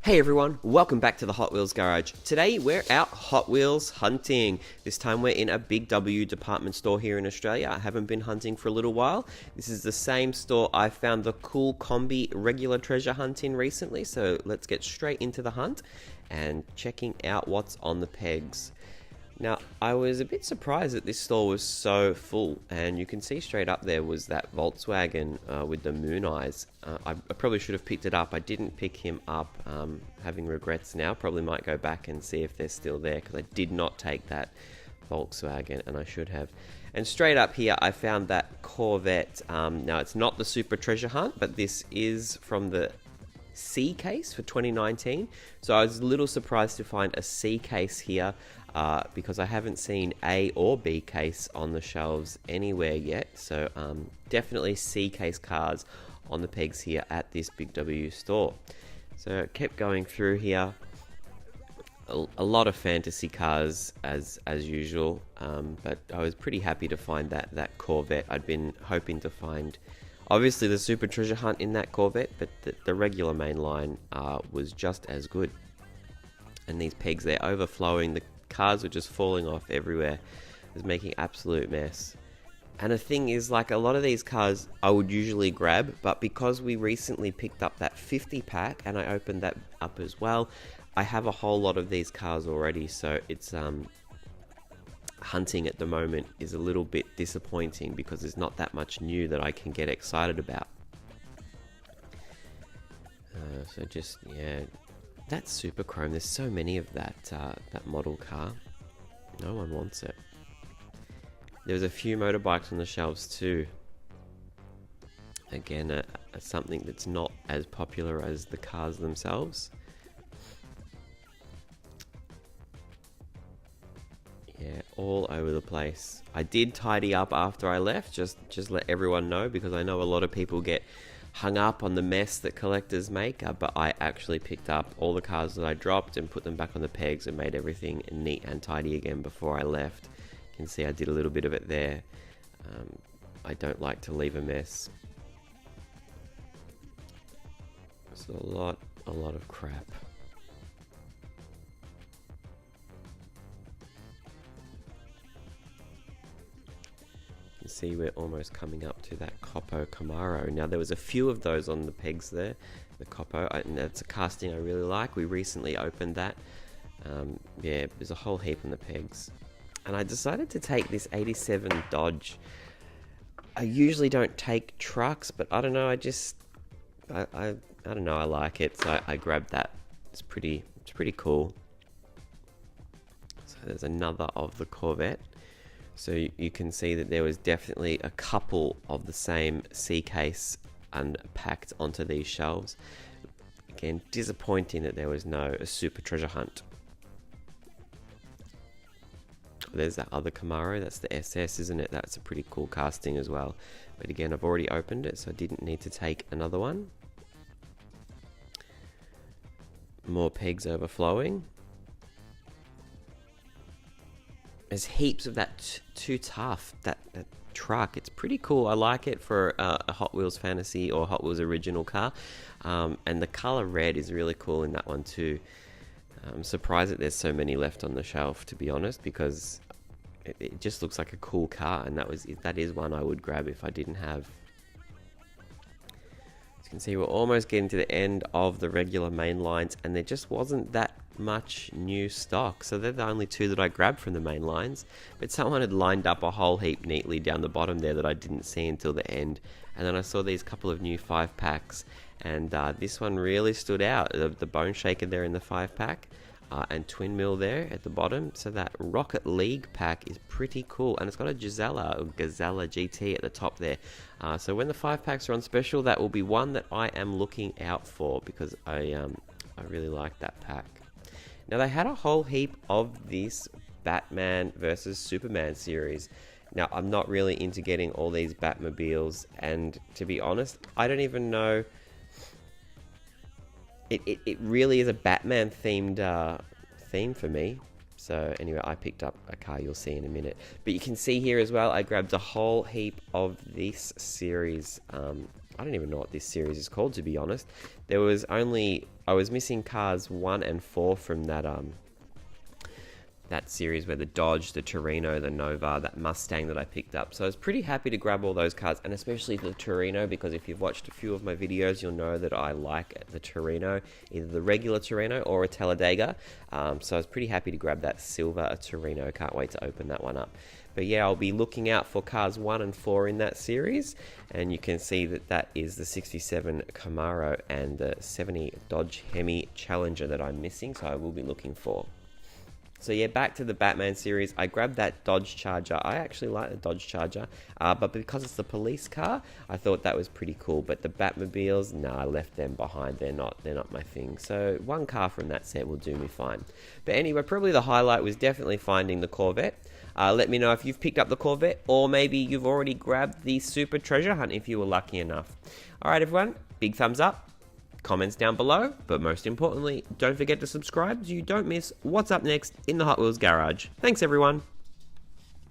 Hey everyone, welcome back to the Hot Wheels Garage. Today we're out Hot Wheels hunting. This time we're in a Big W department store here in Australia. I haven't been hunting for a little while. This is the same store I found the cool combi regular treasure hunt in recently, so let's get straight into the hunt and checking out what's on the pegs. Now, I was a bit surprised that this store was so full, and you can see straight up there was that Volkswagen with the moon eyes. I probably should have picked it up. I didn't pick him up, having regrets now. Probably might go back and see if they're still there, because I did not take that Volkswagen, and I should have. And straight up here, I found that Corvette. Now, it's not the Super Treasure Hunt, but this is from the C case for 2019. So I was a little surprised to find a C case here, because I haven't seen A or B case on the shelves anywhere yet. So definitely C case cars on the pegs here at this Big W store. So I kept going through here. A lot of fantasy cars as usual, but I was pretty happy to find that Corvette. I'd been hoping to find obviously the Super Treasure Hunt in that Corvette, but the regular main line was just as good. And these pegs, they're overflowing. The cars were just falling off everywhere. It was making absolute mess. And the thing is, like, a lot of these cars I would usually grab, but because we recently picked up that 50 pack and I opened that up as well, I have a whole lot of these cars already, so it's hunting at the moment is a little bit disappointing because there's not that much new that I can get excited about. So just, yeah, that's super chrome. There's so many of that model car. No one wants it. There's a few motorbikes on the shelves too. Again, something that's not as popular as the cars themselves. Yeah, all over the place. I did tidy up after I left, just let everyone know, because I know a lot of people get hung up on the mess that collectors make, but I actually picked up all the cars that I dropped and put them back on the pegs and made everything neat and tidy again before I left. You can see I did a little bit of it there. I don't like to leave a mess. It's a lot of crap. You see we're almost coming up to that Coppo Camaro. Now, there was a few of those on the pegs there, the Coppo, and that's a casting I really like. We recently opened that. Yeah, there's a whole heap on the pegs. And I decided to take this 87 Dodge. I usually don't take trucks, but I don't know, I don't know, I like it, so I grabbed that. It's pretty cool. So there's another of the Corvette. So you can see that there was definitely a couple of the same C case unpacked onto these shelves. Again, disappointing that there was no Super Treasure Hunt. There's that other Camaro, that's the SS, isn't it? That's a pretty cool casting as well. But again, I've already opened it, so I didn't need to take another one. More pegs overflowing. There's heaps of that Too Tough, that truck. It's pretty cool. I like it for a Hot Wheels Fantasy or Hot Wheels original car. And the color red is really cool in that one too. I'm surprised that there's so many left on the shelf, to be honest, because it just looks like a cool car, and that is one I would grab if I didn't have. As you can see, we're almost getting to the end of the regular main lines, and there just wasn't that much new stock, so they're the only two that I grabbed from the main lines, but someone had lined up a whole heap neatly down the bottom there that I didn't see until the end. And then I saw these couple of new 5-packs, and this one really stood out, the Bone Shaker there in the 5-pack, and Twin Mill there at the bottom. So that Rocket League pack is pretty cool, and it's got a Gazella GT at the top there. So when the 5-packs are on special, that will be one that I am looking out for, because I really like that pack. Now, they had a whole heap of this Batman versus Superman series. Now, I'm not really into getting all these Batmobiles, and to be honest, I don't even know. It really is a Batman themed theme for me. So anyway, I picked up a car you'll see in a minute. But you can see here as well, I grabbed a whole heap of this series I don't even know what this series is called, to be honest. I was missing cars 1 and 4 from that series where the Dodge, the Torino, the Nova, that Mustang that I picked up. So I was pretty happy to grab all those cars, and especially the Torino, because if you've watched a few of my videos, you'll know that I like the Torino, either the regular Torino or a Talladega. So I was pretty happy to grab that silver Torino. Can't wait to open that one up. But yeah, I'll be looking out for cars 1 and 4 in that series, and you can see that that is the 67 Camaro and the 70 Dodge Hemi Challenger that I'm missing, so I will be looking for. So yeah, back to the Batman series. I grabbed that Dodge Charger. I actually like the Dodge Charger, but because it's the police car, I thought that was pretty cool. But the Batmobiles, nah, I left them behind. They're not my thing. So one car from that set will do me fine. But anyway, probably the highlight was definitely finding the Corvette. Let me know if you've picked up the Corvette, or maybe you've already grabbed the Super Treasure Hunt if you were lucky enough. Alright everyone, big thumbs up. Comments down below, but most importantly, don't forget to subscribe so you don't miss what's up next in the Hot Wheels garage. Thanks everyone.